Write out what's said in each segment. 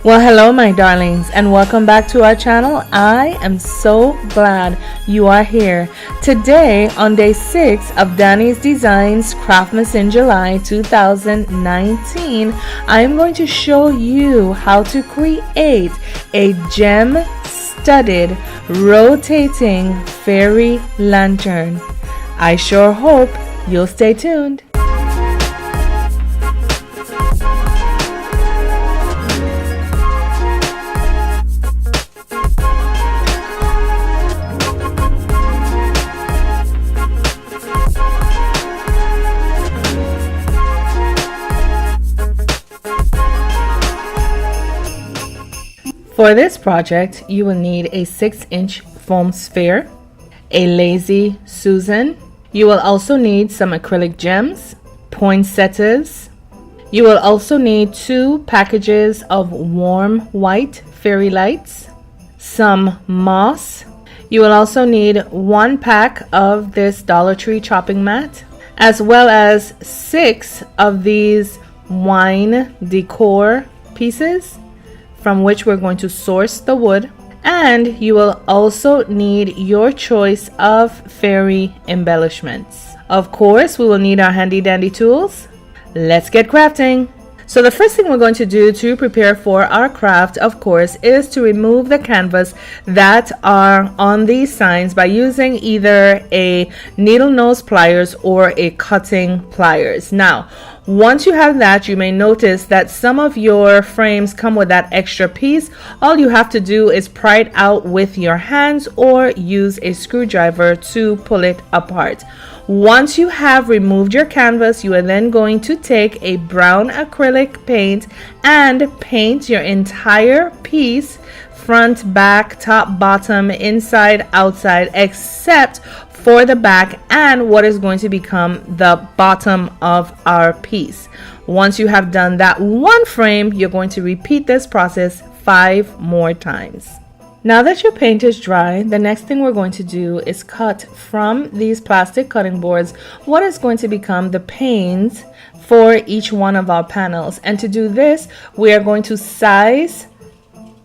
Well, hello my darlings, and welcome back to our channel. I am so glad you are here. Today, on day 6 of Danie's Designs Craftmas in July 2019, I am going to show you how to create a gem-studded rotating fairy lantern. I sure hope you'll stay tuned. For this project, you will need a 6-inch foam sphere, a Lazy Susan. You will also need some acrylic gems, poinsettias. You will also need 2 packages of warm white fairy lights, some moss. You will also need 1 pack of this Dollar Tree chopping mat, as well as 6 of these wine decor pieces, from which we're going to source the wood. And you will also need your choice of fairy embellishments. Of course, we will need our handy dandy tools. Let's get crafting. So the first thing we're going to do to prepare for our craft, of course, is to remove the canvas that are on these signs by using either a needle nose pliers or a cutting pliers. Now, once you have that, you may notice that some of your frames come with that extra piece. All you have to do is pry it out with your hands or use a screwdriver to pull it apart. Once you have removed your canvas, you are then going to take a brown acrylic paint and paint your entire piece, front, back, top, bottom, inside, outside, except for the back and what is going to become the bottom of our piece. Once you have done that one frame, you're going to repeat this process 5 more times. Now that your paint is dry, the next thing we're going to do is cut from these plastic cutting boards what is going to become the panes for each one of our panels. And to do this, we are going to size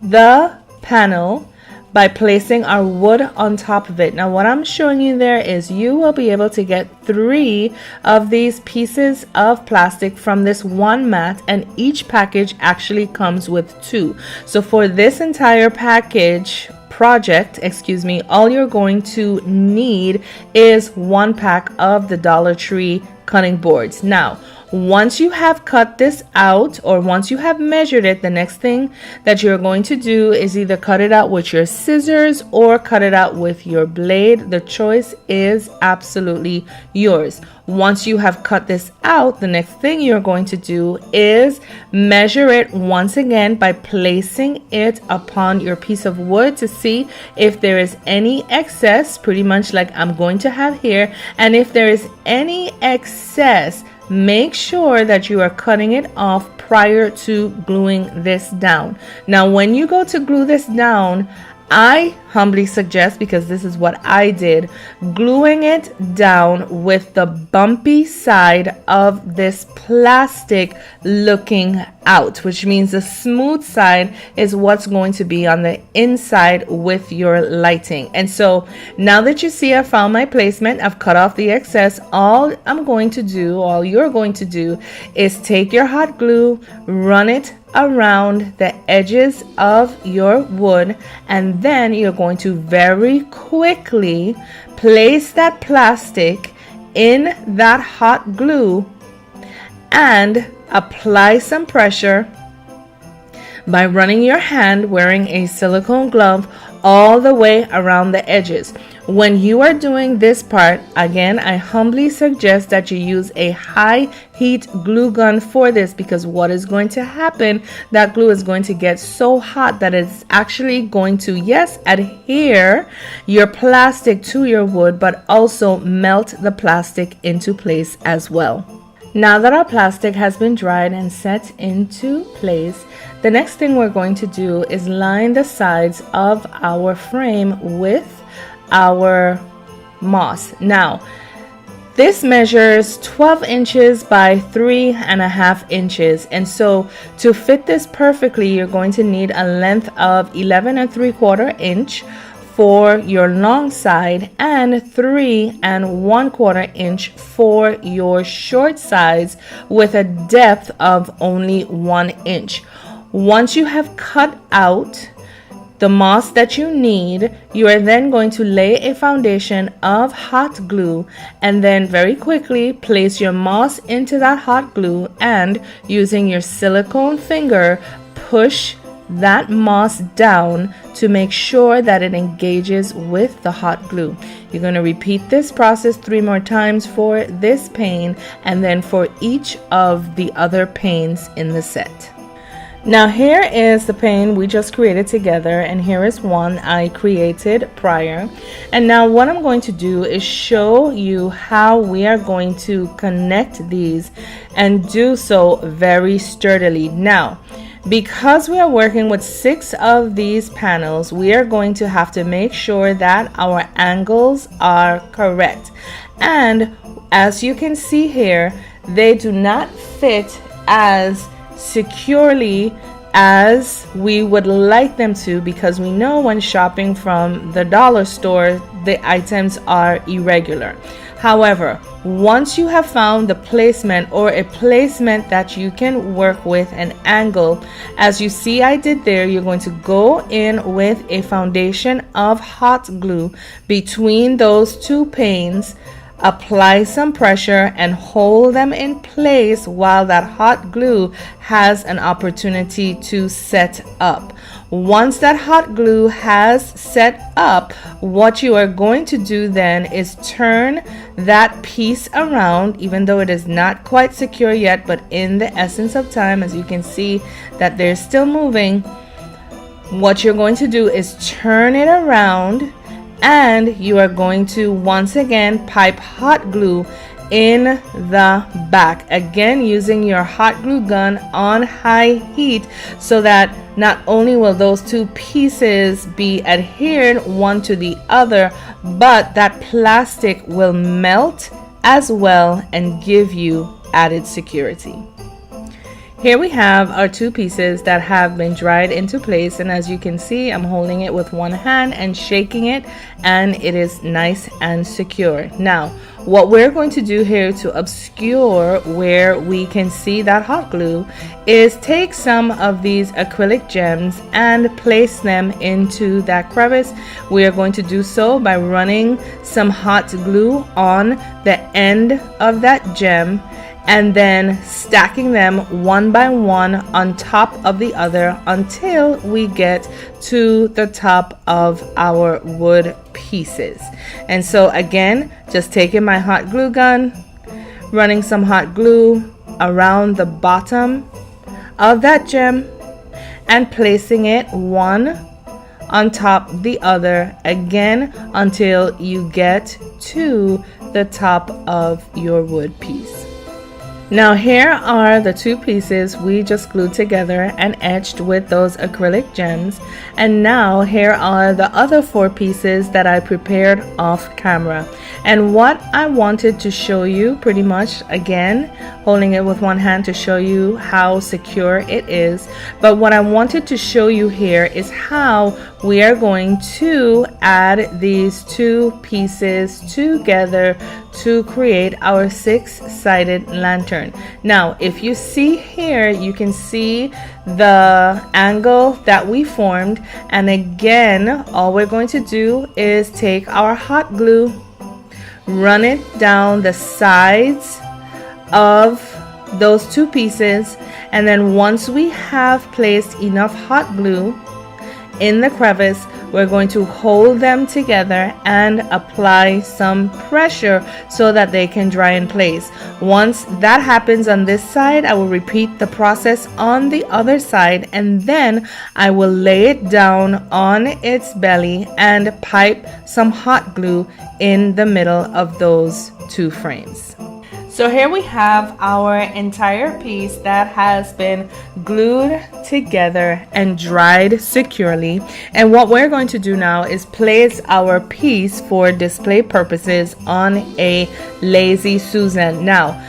the panel by placing our wood on top of it. Now what I'm showing you there is you will be able to get 3 of these pieces of plastic from this one mat, and each package actually comes with 2. So for this entire project, all you're going to need is 1 pack of the Dollar Tree cutting boards. Now, once you have cut this out, or once you have measured it, the next thing that you're going to do is either cut it out with your scissors or cut it out with your blade. The choice is absolutely yours. Once you have cut this out, the next thing you're going to do is measure it once again by placing it upon your piece of wood to see if there is any excess, pretty much like I'm going to have here. And if there is any excess, make sure that you are cutting it off prior to gluing this down. Now, when you go to glue this down, I humbly suggest, because this is what I did, gluing it down with the bumpy side of this plastic looking out, which means the smooth side is what's going to be on the inside with your lighting. And so now that you see I found my placement, I've cut off the excess. All you're going to do is take your hot glue, run it around the edges of your wood, and then you're going to very quickly place that plastic in that hot glue and apply some pressure by running your hand, wearing a silicone glove, all the way around the edges. When you are doing this part, again, I humbly suggest that you use a high heat glue gun for this, because what is going to happen, that glue is going to get so hot that it's actually going to, yes, adhere your plastic to your wood, but also melt the plastic into place as well. Now that our plastic has been dried and set into place, the next thing we're going to do is line the sides of our frame with our moss. Now, This measures 12 inches by 3.5 inches, and so to fit this perfectly, you're going to need a length of 11 3/4 inch for your long side and 3 1/4 inch for your short sides, with a depth of only 1 inch. Once you have cut out the moss that you need, you are then going to lay a foundation of hot glue and then very quickly place your moss into that hot glue, and using your silicone finger, push that moss down to make sure that it engages with the hot glue. You're going to repeat this process 3 more times for this pane and then for each of the other panes in the set. Now here is the pane we just created together, and here is one I created prior. And now what I'm going to do is show you how we are going to connect these and do so very sturdily. Now, because we are working with 6 of these panels, we are going to have to make sure that our angles are correct. And as you can see here, they do not fit as securely as we would like them to, because we know when shopping from the dollar store, the items are irregular. However, once you have found the placement or a placement that you can work with an angle, as you see I did there, you're going to go in with a foundation of hot glue between those 2 panes, apply some pressure and hold them in place while that hot glue has an opportunity to set up. Once that hot glue has set up, what you are going to do then is turn that piece around, even though it is not quite secure yet, but in the essence of time, as you can see that they're still moving, what you're going to do is turn it around, and you are going to once again pipe hot glue in the back, again using your hot glue gun on high heat, so that not only will those 2 pieces be adhered one to the other, but that plastic will melt as well and give you added security. Here we have our 2 pieces that have been dried into place, and as you can see, I'm holding it with one hand and shaking it, and it is nice and secure. Now, what we're going to do here to obscure where we can see that hot glue is take some of these acrylic gems and place them into that crevice. We are going to do so by running some hot glue on the end of that gem and then stacking them one by one on top of the other until we get to the top of our wood pieces. And so again, just taking my hot glue gun, running some hot glue around the bottom of that gem and placing it one on top of the other again until you get to the top of your wood piece. Now here are the 2 pieces we just glued together and etched with those acrylic gems, and now here are the other 4 pieces that I prepared off camera. And what I wanted to show you, pretty much again holding it with one hand to show you how secure it is, but what I wanted to show you here is how we are going to add these 2 pieces together to create our 6-sided lantern. Now, if you see here, you can see the angle that we formed, and again, all we're going to do is take our hot glue, run it down the sides of those 2 pieces, and then once we have placed enough hot glue in the crevice, we're going to hold them together and apply some pressure so that they can dry in place. Once that happens on this side, I will repeat the process on the other side, and then I will lay it down on its belly and pipe some hot glue in the middle of those 2 frames. So here we have our entire piece that has been glued together and dried securely. And what we're going to do now is place our piece for display purposes on a Lazy Susan. Now,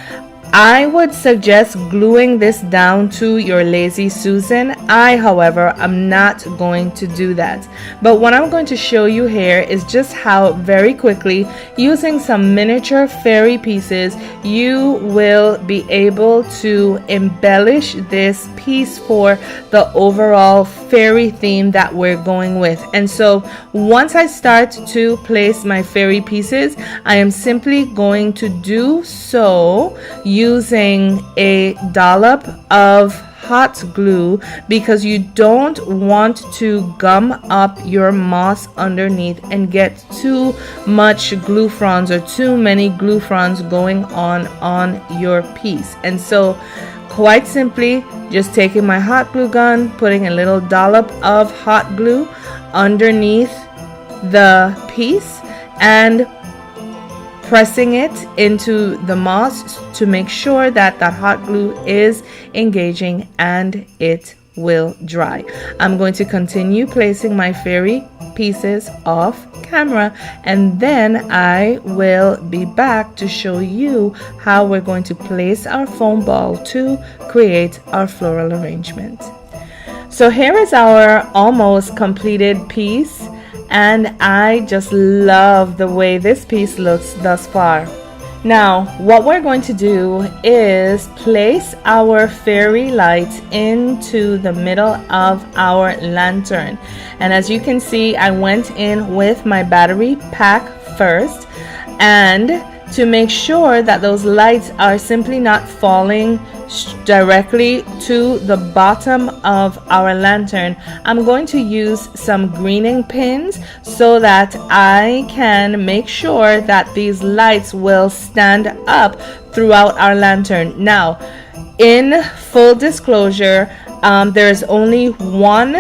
I would suggest gluing this down to your Lazy Susan. I, however, am not going to do that. But what I'm going to show you here is just how very quickly, using some miniature fairy pieces, you will be able to embellish this piece for the overall fairy theme that we're going with. And so once I start to place my fairy pieces, I am simply going to do so using a dollop of hot glue, because you don't want to gum up your moss underneath and get too much glue fronds or too many glue fronds going on your piece. And so quite simply, just taking my hot glue gun, putting a little dollop of hot glue underneath the piece and pressing it into the moss to make sure that that hot glue is engaging and it will dry. I'm going to continue placing my fairy pieces off camera, and then I will be back to show you how we're going to place our foam ball to create our floral arrangement. So here is our almost completed piece, and I just love the way this piece looks thus far. Now, what we're going to do is place our fairy lights into the middle of our lantern. And as you can see, I went in with my battery pack first, and to make sure that those lights are simply not falling directly to the bottom of our lantern, I'm going to use some greening pins so that I can make sure that these lights will stand up throughout our lantern. Now, in full disclosure, there is only one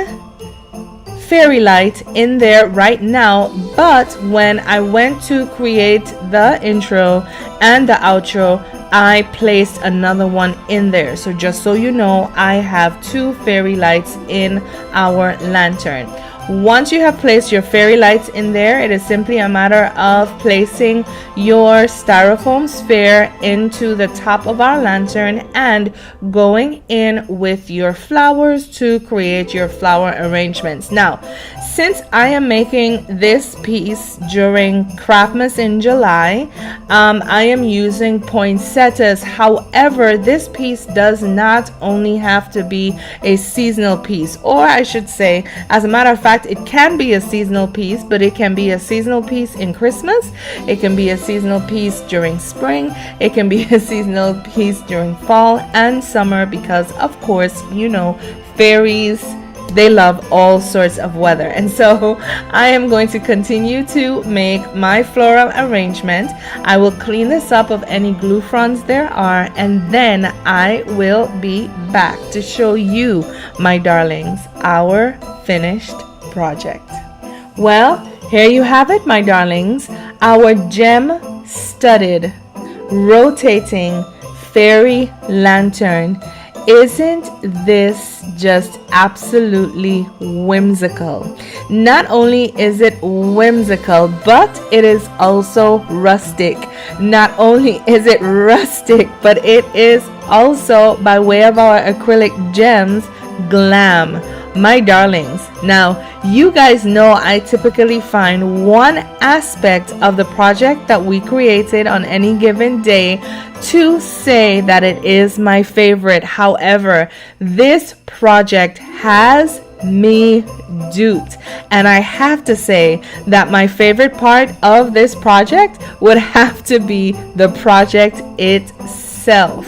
fairy light in there right now, but when I went to create the intro and the outro, I placed another one in there. So just so you know, I have two fairy lights in our lantern. Once you have placed your fairy lights in there, it is simply a matter of placing your styrofoam sphere into the top of our lantern and going in with your flowers to create your flower arrangements. Now, since I am making this piece during Craftmas in July, I am using poinsettias. However, this piece does not only have to be a seasonal piece, or I should say, as a matter of fact, it can be a seasonal piece, but it can be a seasonal piece in Christmas, it can be a seasonal piece during spring, it can be a seasonal piece during fall and summer, because of course, you know, fairies, they love all sorts of weather. And so I am going to continue to make my floral arrangement. I will clean this up of any glue fronds there are, and then I will be back to show you, my darlings, our finished project. Well, here you have it, my darlings, our gem studded rotating fairy lantern. Isn't this just absolutely whimsical? Not only is it whimsical, but it is also rustic. Not only is it rustic, but it is also, by way of our acrylic gems, glam. My darlings, now you guys know I typically find one aspect of the project that we created on any given day to say that it is my favorite. However, this project has me duped, and I have to say that my favorite part of this project would have to be the project itself.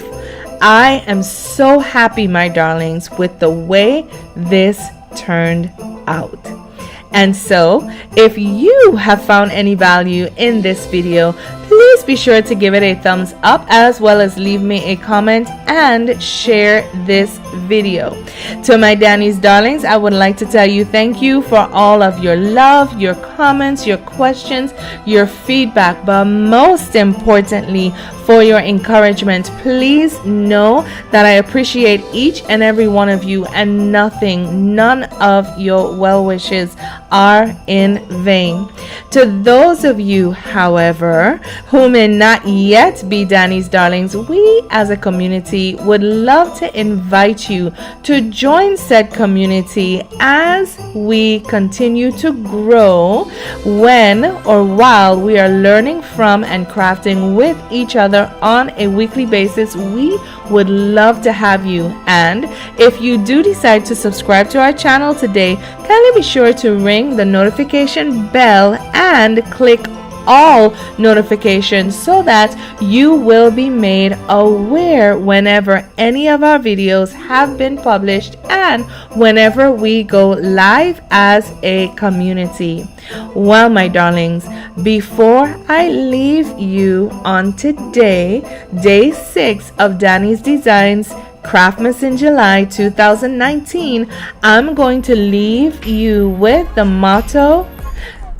I am so happy, my darlings, with the way this turned out. And so, if you have found any value in this video, please be sure to give it a thumbs up, as well as leave me a comment and share this video. To my Danie's darlings, I would like to tell you thank you for all of your love, your comments, your questions, your feedback, but most importantly, for your encouragement. Please know that I appreciate each and every one of you, and none of your well wishes are in vain. To those of you, however, who may not yet be Danie's darlings, we as a community would love to invite you to join said community as we continue to grow, when or while we are learning from and crafting with each other on a weekly basis. We would love to have you. And if you do decide to subscribe to our channel today, kindly be sure to ring the notification bell and click all notifications so that you will be made aware whenever any of our videos have been published and whenever we go live as a community. Well, my darlings, before I leave you on today, day 6 of Danie's Designs Craftmas in July 2019, I'm going to leave you with the motto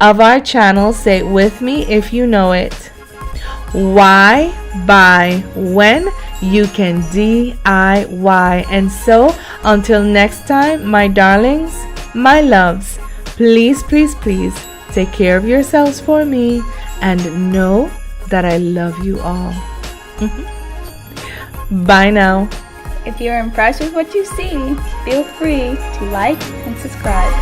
of our channel. Say it with me if you know it. Why buy when you can DIY? And so until next time, my darlings, my loves, please take care of yourselves for me, and know that I love you all. Bye now. If you're impressed with what you see, feel free to like and subscribe.